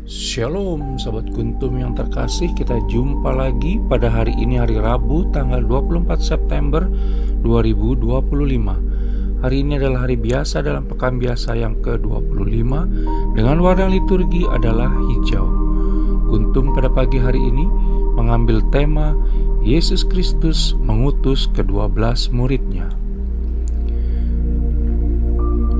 Shalom sahabat Kuntum yang terkasih, kita jumpa lagi pada hari ini, hari Rabu tanggal 24 September 2025. Hari ini adalah hari biasa dalam pekan biasa yang ke-25 dengan warna liturgi adalah hijau. Kuntum pada pagi hari ini mengambil tema Yesus Kristus mengutus ke-12 muridnya.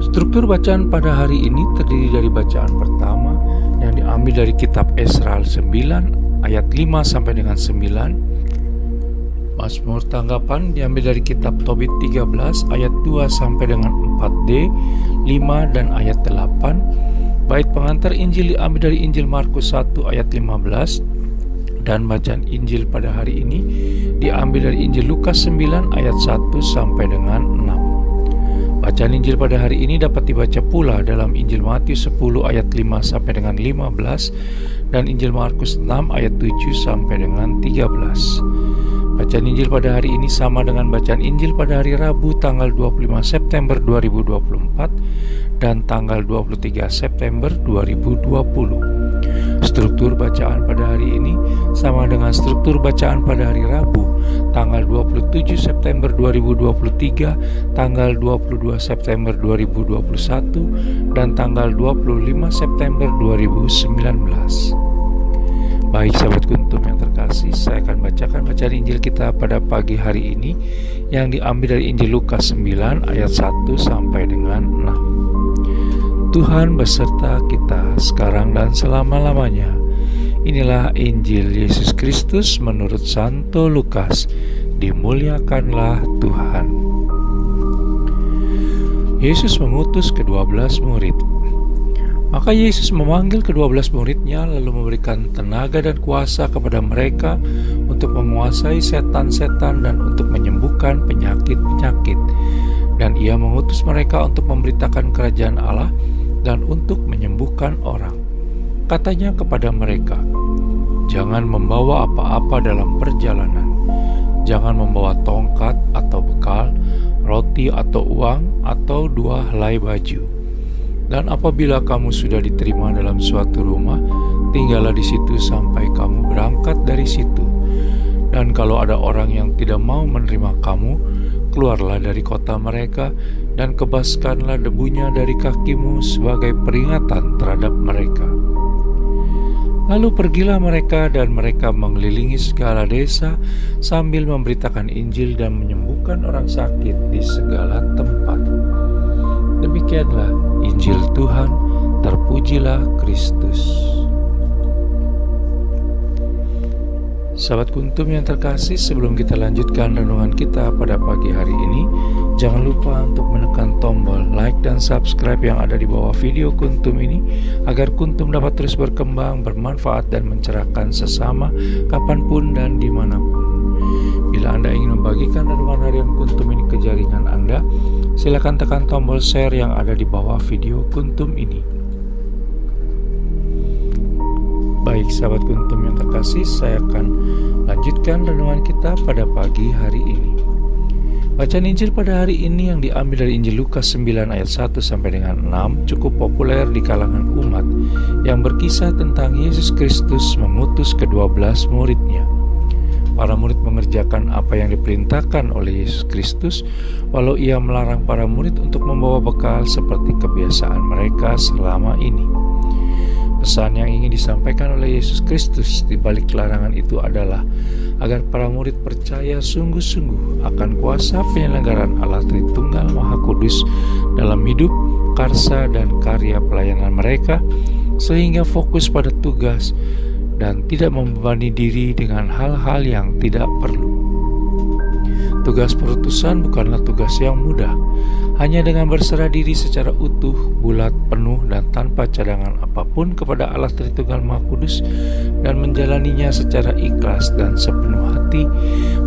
Struktur bacaan pada hari ini terdiri dari bacaan pertama yang diambil dari kitab Esra 9 ayat 5 sampai dengan 9. Mazmur tanggapan diambil dari kitab Tobit 13 ayat 2 sampai dengan 4d, 5 dan ayat 8. Bait pengantar Injil diambil dari Injil Markus 1 ayat 15. Dan bacaan Injil pada hari ini diambil dari Injil Lukas 9 ayat 1 sampai dengan 6. Bacaan Injil pada hari ini dapat dibaca pula dalam Injil Matius 10 ayat 5 sampai dengan 15 dan Injil Markus 6 ayat 7 sampai dengan 13. Bacaan Injil pada hari ini sama dengan bacaan Injil pada hari Rabu tanggal 25 September 2024 dan tanggal 23 September 2020. Struktur bacaan pada hari ini sama dengan struktur bacaan pada hari Rabu tanggal 27 September 2023, tanggal 22 September 2021 dan tanggal 25 September 2019. Baik sahabat Kuntum yang terkasih, saya akan bacakan bacaan Injil kita pada pagi hari ini yang diambil dari Injil Lukas 9 ayat 1 sampai dengan 6. Tuhan beserta kita sekarang dan selama-lamanya. Inilah Injil Yesus Kristus menurut Santo Lukas. Dimuliakanlah Tuhan. Yesus mengutus ke-12 murid. Maka Yesus memanggil ke-12 muridnya lalu memberikan tenaga dan kuasa kepada mereka untuk menguasai setan-setan dan untuk menyembuhkan penyakit-penyakit. Dan ia mengutus mereka untuk memberitakan kerajaan Allah dan untuk menyembuhkan orang. Katanya kepada mereka, jangan membawa apa-apa dalam perjalanan. Jangan membawa tongkat atau bekal, roti atau uang, atau 2 helai baju. Dan apabila kamu sudah diterima dalam suatu rumah, tinggallah di situ sampai kamu berangkat dari situ. Dan kalau ada orang yang tidak mau menerima kamu, keluarlah dari kota mereka dan kebaskanlah debunya dari kakimu sebagai peringatan terhadap mereka. Lalu pergilah mereka dan mereka mengelilingi segala desa sambil memberitakan Injil dan menyembuhkan orang sakit di segala tempat. Demikianlah Injil Tuhan, terpujilah Kristus. Sahabat Kuntum yang terkasih, sebelum kita lanjutkan renungan kita pada pagi hari ini, jangan lupa untuk menekan tombol like dan subscribe yang ada di bawah video Kuntum ini, agar Kuntum dapat terus berkembang, bermanfaat dan mencerahkan sesama kapanpun dan dimanapun. Bila Anda ingin membagikan renungan harian Kuntum ini ke jaringan Anda, silakan tekan tombol share yang ada di bawah video Kuntum ini. Baik sahabat Kuntum yang terkasih, saya akan lanjutkan renungan kita pada pagi hari ini. Bacaan Injil pada hari ini yang diambil dari Injil Lukas 9 ayat 1 sampai dengan 6 cukup populer di kalangan umat yang berkisah tentang Yesus Kristus mengutus ke-12 muridnya. Para murid mengerjakan apa yang diperintahkan oleh Yesus Kristus, walau ia melarang para murid untuk membawa bekal seperti kebiasaan mereka selama ini. Pesan yang ingin disampaikan oleh Yesus Kristus di balik larangan itu adalah agar para murid percaya sungguh-sungguh akan kuasa penyelenggaraan Allah Tritunggal Maha Kudus dalam hidup, karsa, dan karya pelayanan mereka, sehingga fokus pada tugas dan tidak membebani diri dengan hal-hal yang tidak perlu. Tugas perutusan bukanlah tugas yang mudah. Hanya dengan berserah diri secara utuh, bulat, penuh, dan tanpa cadangan apapun kepada Allah Tritunggal Maha Kudus dan menjalaninya secara ikhlas dan sepenuh hati,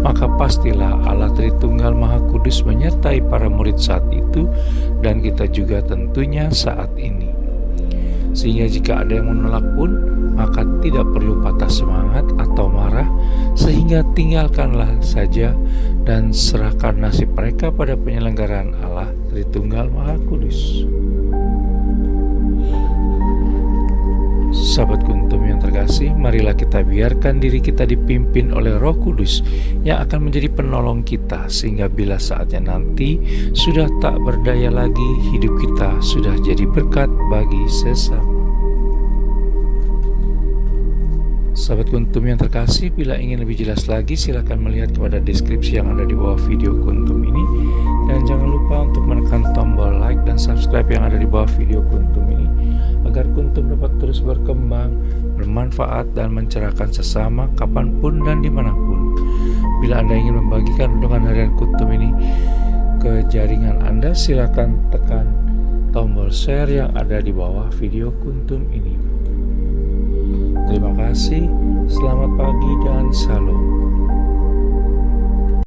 maka pastilah Allah Tritunggal Maha Kudus menyertai para murid saat itu dan kita juga tentunya saat ini. Sehingga jika ada yang menolak pun, maka tidak perlu patah semangat atau marah, sehingga tinggalkanlah saja dan serahkan nasib mereka pada penyelenggaraan Allah Tritunggal Maha Kudus. Sahabat Kuntum yang terkasih, marilah kita biarkan diri kita dipimpin oleh Roh Kudus yang akan menjadi penolong kita, sehingga bila saatnya nanti sudah tak berdaya lagi, hidup kita sudah jadi berkat bagi sesama. Sahabat Kuntum yang terkasih, bila ingin lebih jelas lagi silakan melihat kepada deskripsi yang ada di bawah video Kuntum ini, dan jangan lupa untuk menekan tombol like dan subscribe yang ada di bawah video Kuntum ini agar Kuntum dapat terus berkembang, bermanfaat dan mencerahkan sesama kapanpun dan dimanapun. Bila Anda ingin membagikan renungan harian Kuntum ini ke jaringan Anda, silakan tekan tombol share yang ada di bawah video Kuntum ini. Terima kasih, selamat pagi dan salam.